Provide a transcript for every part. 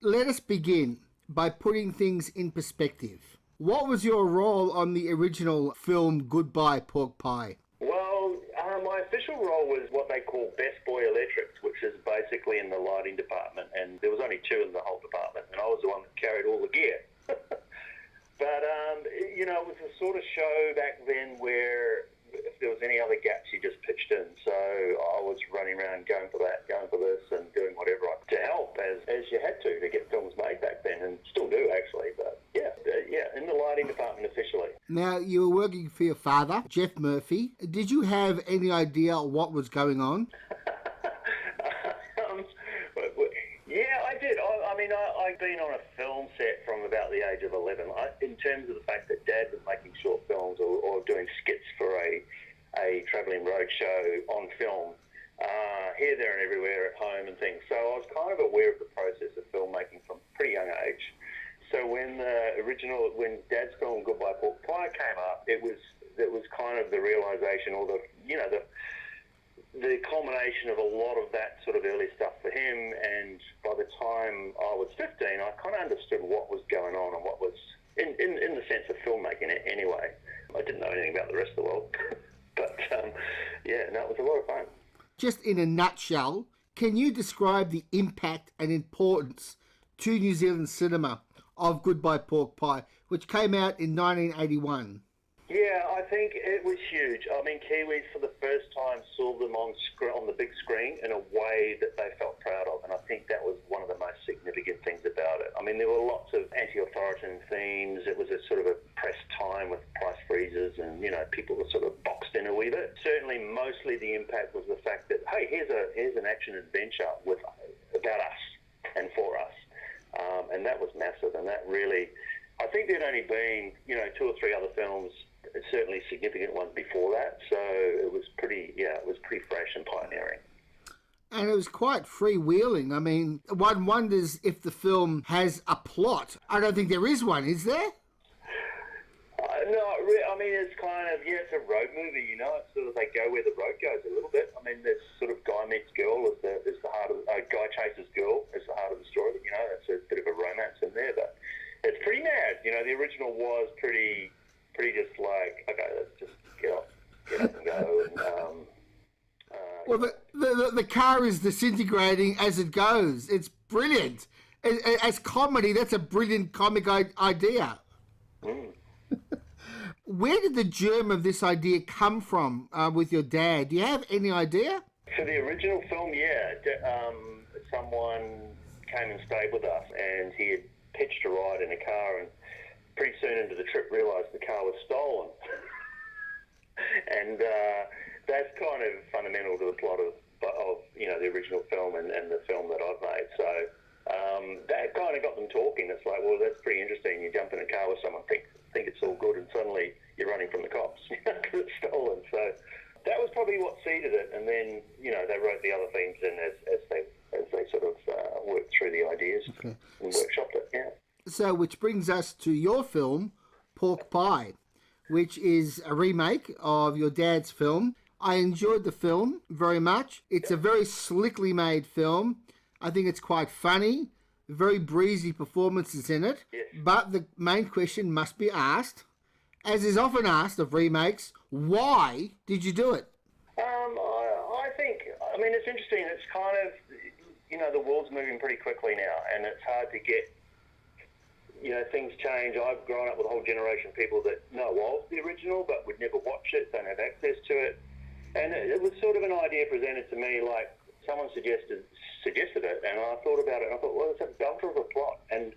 let us begin by putting things in perspective. What was your role on the original film Goodbye Pork Pie? Well, my official role was what they call Best Boy Electrics, which is basically in the lighting department, and there was only two in the whole department, and I was the one that carried all the gear. But, it was a sort of show back then where if there was any other gaps, you just pitched in. So I was running around going for that, going for this, and doing whatever I could to help, as you had to get films made back then, and still do, actually. But, in the lighting department officially. Now, you were working for your father, Geoff Murphy. Did you have any idea what was going on? Yeah, I did. I'd been on a film set from about the age of 11. In terms of the fact that Dad was making short films or doing skits for a travelling road show on film, here, there and everywhere at home and things. So I was kind of aware of the process of filmmaking from a pretty young age. So when Dad's film Goodbye Pork Pie came up, it was kind of the realisation, or the culmination of a lot of that sort of early stuff for him. And by the time I was 15, I kind of understood what was going on and what was in the sense of filmmaking anyway. I didn't know anything about the rest of the world, but it was a lot of fun. Just in a nutshell, can you describe the impact and importance to New Zealand cinema of Goodbye Pork Pie, which came out in 1981? Yeah, I think it was huge. I mean, Kiwis for the first time saw them on the big screen in a way that they felt proud of, and I think that was one of the most significant things about it. I mean, there were lots of anti-authoritarian themes. It was a sort of a pressed time with price freezes, and people were sort of boxed in a wee bit. Certainly, mostly the impact was the fact that, hey, here's an action adventure about us and for us, and that was massive. And that really, I think there'd only been two or three other films, certainly significant ones before that, so it was pretty fresh and pioneering. And it was quite freewheeling. I mean, one wonders if the film has a plot. I don't think there is one, is there? No, I mean, it's kind of, it's a road movie, it's sort of, they go where the road goes a little bit. I mean, there's sort of guy meets girl is the heart of, guy chases girl is the heart of the story, it's a bit of a romance in there, but it's pretty mad. The original was pretty just like, okay, let's just get up and go. And, well, the car is disintegrating as it goes. It's brilliant. As comedy, that's a brilliant comic idea. Mm. Where did the germ of this idea come from with your dad? Do you have any idea? For the original film, someone came and stayed with us, and he had pitched a ride in a car, and pretty soon into the trip realised the car was stolen. And that's kind of fundamental to the plot of the original film and the film that I've made. So that kind of got them talking. It's like, well, that's pretty interesting. You jump in a car with someone, think it's all good, and suddenly you're running from the cops because it's stolen. So that was probably what seeded it. And then they wrote the other themes in as they sort of worked through the ideas and workshopped it. Yeah. So, which brings us to your film, Pork Pie, which is a remake of your dad's film. I enjoyed the film very much. It's a very slickly made film. I think it's quite funny, very breezy performances in it. Yes. But the main question must be asked, as is often asked of remakes, why did you do it? I think, it's interesting. It's kind of, the world's moving pretty quickly now, and it's hard to get, things change. I've grown up with a whole generation of people that know of the original but would never watch it, don't have access to it. And it was sort of an idea presented to me, like someone suggested it, and I thought about it, and I thought, well, it's a belter of a plot, and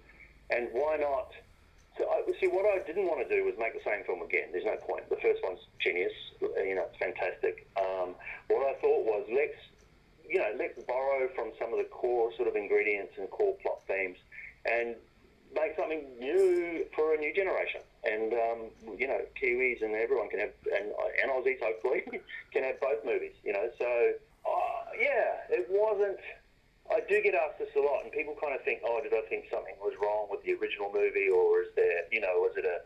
why not? So, what I didn't want to do was make the same film again. There's no point. The first one's genius, it's fantastic. What I thought was, let's borrow from some of the core sort of ingredients and core plot themes, and make something new for a new generation. And, Kiwis and everyone can have, and Aussies hopefully, can have both movies, So, it wasn't, I do get asked this a lot, and people kind of think, oh, did I think something was wrong with the original movie, or is there, was it a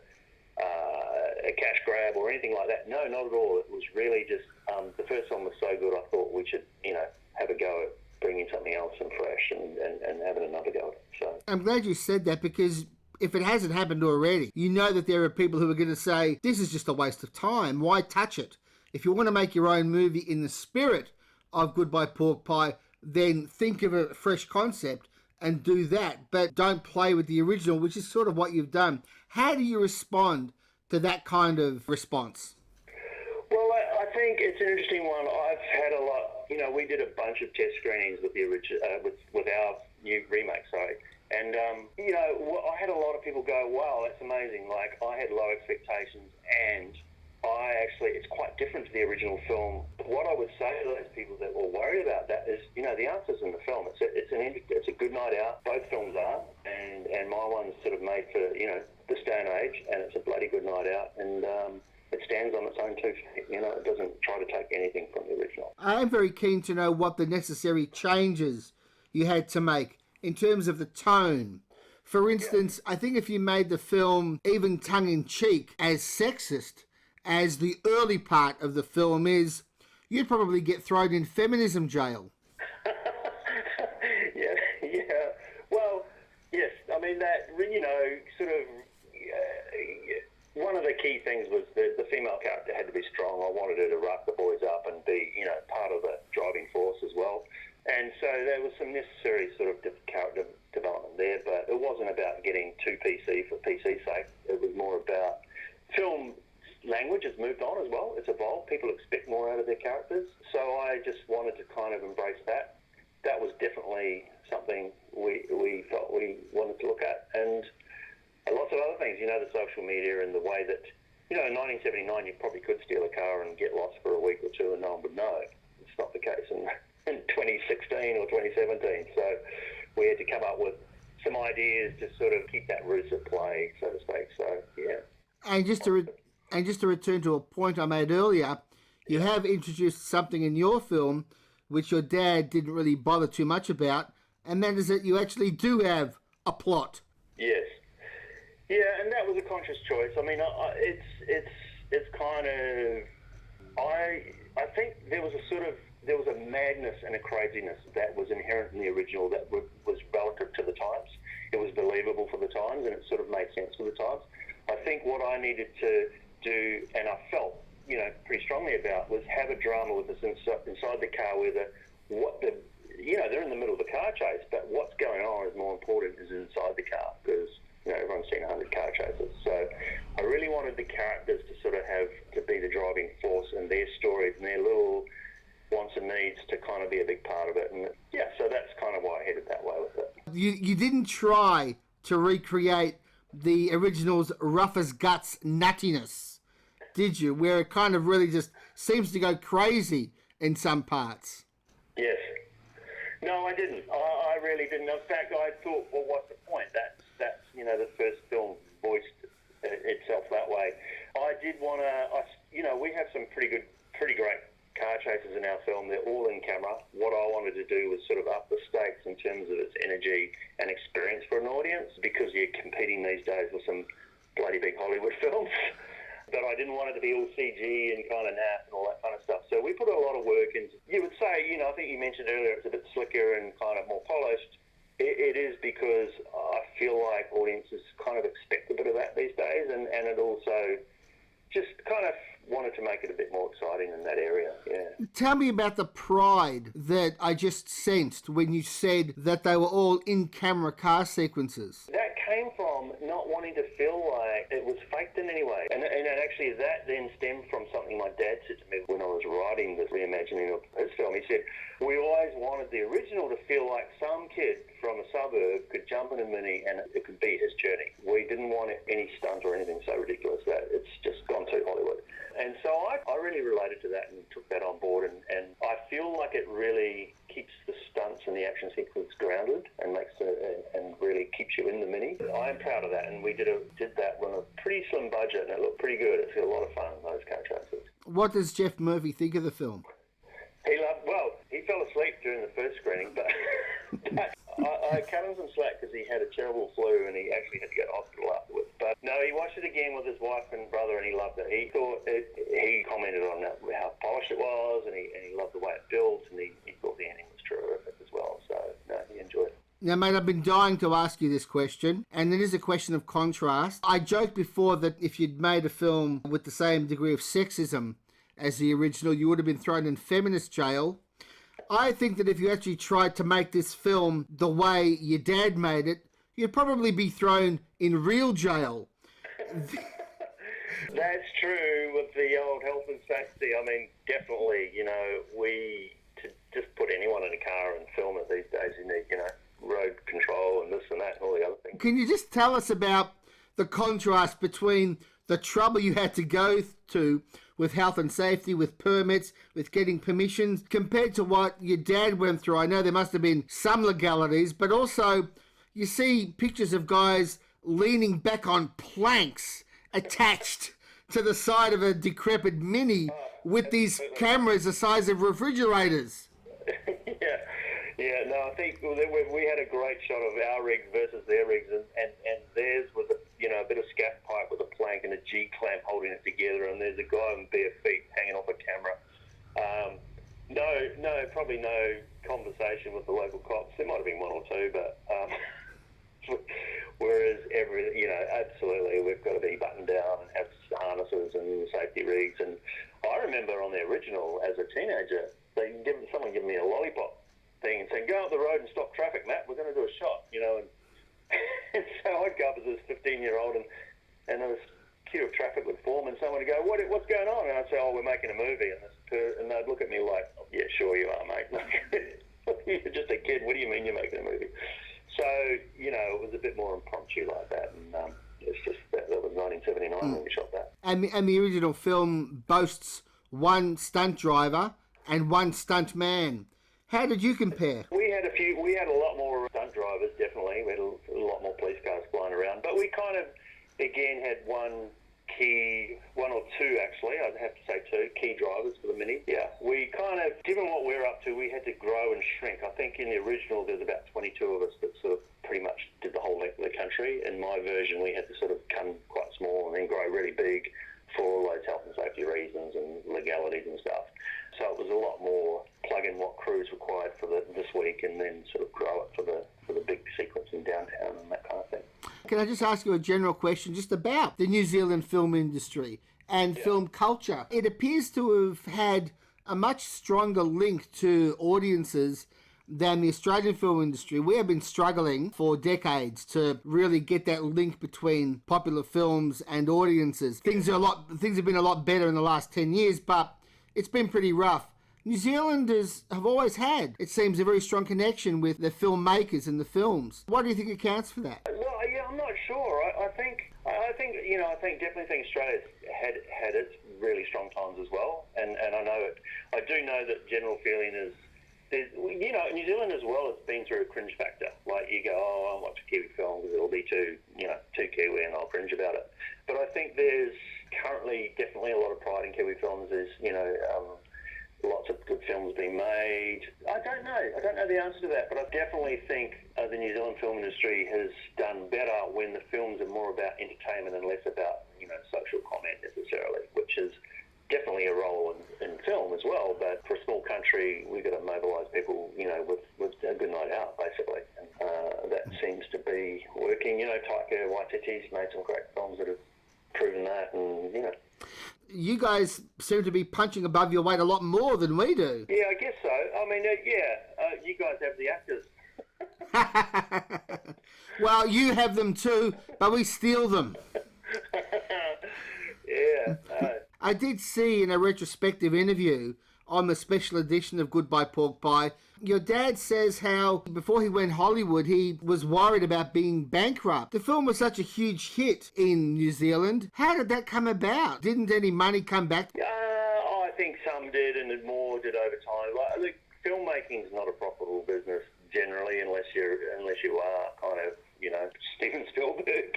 cash grab or anything like that? No, not at all. It was really just, the first one was so good, I thought we should, have a go bringing something else and fresh and having another go at it. So I'm glad you said that, because if it hasn't happened already, you know that there are people who are going to say, this is just a waste of time. Why touch it? If you want to make your own movie in the spirit of Goodbye Pork Pie, then think of a fresh concept and do that. But don't play with the original, which is sort of what you've done. How do you respond to that kind of response? Well, I think it's an interesting one. I've had a lot. We did a bunch of test screenings with the with our new remake. Sorry, and I had a lot of people go, "Wow, that's amazing!" Like, I had low expectations, and it's quite different to the original film. What I would say to those people that were worried about that is, the answer's in the film. It's a good night out. Both films are, and my one's sort of made for the stone age, and it's a bloody good night out, and it stands on its own 2 feet. It doesn't try to take anything from the original. I'm very keen to know what the necessary changes you had to make in terms of the tone. For instance, I think if you made the film even tongue-in-cheek as sexist as the early part of the film is, you'd probably get thrown in feminism jail. yeah. Well, yes. I mean, that, sort of... one of the key things was the female character had to be strong. I wanted her to rough the boys up and be, part of the driving force as well. And so there was some necessary sort of character development there, but it wasn't about getting too PC for PC's sake. It was more about film language has moved on as well. It's evolved. People expect more out of their characters. So I just wanted to kind of embrace that. That was definitely something we felt we wanted to look at. And lots of other things, the social media and the way that, in 1979 you probably could steal a car and get lost for a week or two and no one would know. It's not the case in 2016 or 2017. So we had to come up with some ideas to sort of keep that roots at play, so to speak. So, yeah. And just to return to a point I made earlier, you have introduced something in your film which your dad didn't really bother too much about, and that is that you actually do have a plot. Yes. Yeah, and that was a conscious choice. I mean, it's kind of... I think there was a madness and a craziness that was inherent in the original that was relative to the times. It was believable for the times, and it sort of made sense for the times. I think what I needed to do, and I felt, pretty strongly about, was have a drama with us inside the car where they're in the middle of the car chase, but what's going on is more important is inside the car, because everyone's seen 100 car chases. So I really wanted the characters to sort of have to be the driving force, and their stories and their little wants and needs to kind of be a big part of it. And so that's kind of why I headed that way with it. You didn't try to recreate the original's rough as guts nuttiness, did you? Where it kind of really just seems to go crazy in some parts. Yes. No, I didn't. I really didn't. In fact, I thought, well, what's the point? That's the first film voiced itself that way. I did want to, we have some pretty great car chases in our film. They're all in camera. What I wanted to do was sort of up the stakes in terms of its energy and experience for an audience, because you're competing these days with some bloody big Hollywood films. But I didn't want it to be all CG and kind of naff and all that kind of stuff. So we put a lot of work into. You would say, I think you mentioned earlier, it's a bit slicker and kind of more polished. It is, because I feel like audiences kind of expect a bit of that these days, and it also just kind of wanted to make it a bit more exciting in that area, yeah. Tell me about the pride that I just sensed when you said that they were all in-camera car sequences. That came from not wanting to feel like it was faked in any way. And actually that then stemmed from something my dad said to me when I was writing the reimagining of his film. He said, we always wanted the original to feel like some kid from a suburb could jump in a Mini and it could be his journey. We didn't want any stunt or anything so ridiculous that it's just gone too Hollywood. And so I really related to that and took that on board, and I feel like it really keeps the stunts and the action sequence grounded and and really keeps you in the Mini. I'm proud of that, and we did that on a pretty slim budget, and it looked pretty good. It's a lot of fun, those car chases. What does Geoff Murphy think of the film? He fell asleep during the first screening, but I cut him some slack because he had a terrible flu and he actually had to go to hospital afterwards. But no, he watched it again with his wife and brother, and he loved it. He thought he commented on how polished it was, and he loved the way it built, and he thought the ending was terrific as well. Now, mate, I've been dying to ask you this question, and it is a question of contrast. I joked before that if you'd made a film with the same degree of sexism as the original, you would have been thrown in feminist jail. I think that if you actually tried to make this film the way your dad made it, you'd probably be thrown in real jail. That's true with the old health and safety. I mean, definitely, to just put anyone in a car and film it these days, you need, road control and this and that and all the other things. Can you just tell us about the contrast between the trouble you had to go to with health and safety, with permits, with getting permissions, compared to what your dad went through? I know there must have been some legalities, but also you see pictures of guys leaning back on planks attached to the side of a decrepit Mini with these cameras the size of refrigerators. Yeah, no, I think we had a great shot of our rigs versus their rigs, and theirs was a bit of scaff pipe with a plank and a G-clamp holding it together, and there's a guy on bare feet hanging off a camera. Probably no conversation with the local cops. There might have been one or two, but whereas absolutely, we've got to be buttoned down and have harnesses and safety rigs. And I remember on the original, as a teenager, someone gave me a lollipop thing and saying, "Go up the road and stop traffic, Matt. We're going to do a shot," And so I'd go up as this 15-year-old, and there was a queue of traffic would form, and someone would go, "What's going on?" And I'd say, "Oh, we're making a movie." And they'd look at me like, "Yeah, sure you are, mate. You're just a kid. What do you mean you're making a movie?" So, it was a bit more impromptu like that, and it's just that was 1979 when we shot that. And the original film boasts one stunt driver and one stunt man. How did you compare? We had a lot more stunt drivers, definitely. We had a lot more police cars flying around, but we kind of, again, had one or two actually, I'd have to say two, key drivers for the Mini. Yeah, we kind of, given what we're up to, we had to grow and shrink. I think in the original there's about 22 of us that sort of pretty much did the whole length of the country. In my version, we had to sort of come quite small and then grow really big for all those health and safety reasons and legalities and stuff. So it was a lot more plug in what crews required for this week, and then sort of grow it for the big sequence in downtown and that kind of thing. Can I just ask you a general question just about the New Zealand film industry and film culture? It appears to have had a much stronger link to audiences than the Australian film industry. We have been struggling for decades to really get that link between popular films and audiences. Things have been a lot better in the last 10 years, but it's been pretty rough. New Zealanders have always had, it seems, a very strong connection with the filmmakers and the films. What do you think accounts for that? Well, yeah, I'm not sure. I definitely think Australia's had its really strong times as well, and I know it. I do know that general feeling is, New Zealand as well has been through a cringe factor. Like you go, "Oh, I'll watch a Kiwi film because it'll be too Kiwi and I'll cringe about it." But I think there's currently definitely a lot of pride in Kiwi films. There's lots of good films being made. I don't know the answer to that, but I definitely think the New Zealand film industry has done better when the films are more about entertainment and less about social comment necessarily, which is definitely a role in film as well. But for a small country, we've got to mobilise people, with a good night out, basically. And that seems to be working. Taika Waititi's made some great films that have proven that, and You guys seem to be punching above your weight a lot more than we do. Yeah, I guess so. I mean, you guys have the actors. Well, you have them too, but we steal them. Yeah. I did see in a retrospective interview on the special edition of Goodbye Pork Pie, your dad says how before he went Hollywood, he was worried about being bankrupt. The film was such a huge hit in New Zealand. How did that come about? Didn't any money come back? I think some did, and more did over time. Look, filmmaking's not a profitable business generally, unless you are kind of Steven Spielberg.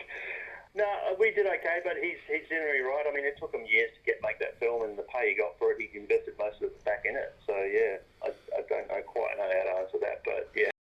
No, we did okay, but he's generally right. I mean, it took him years to make that film, and the pay he got for it, he invested most of it back in it. So, yeah, I don't quite know how to answer that, but, yeah.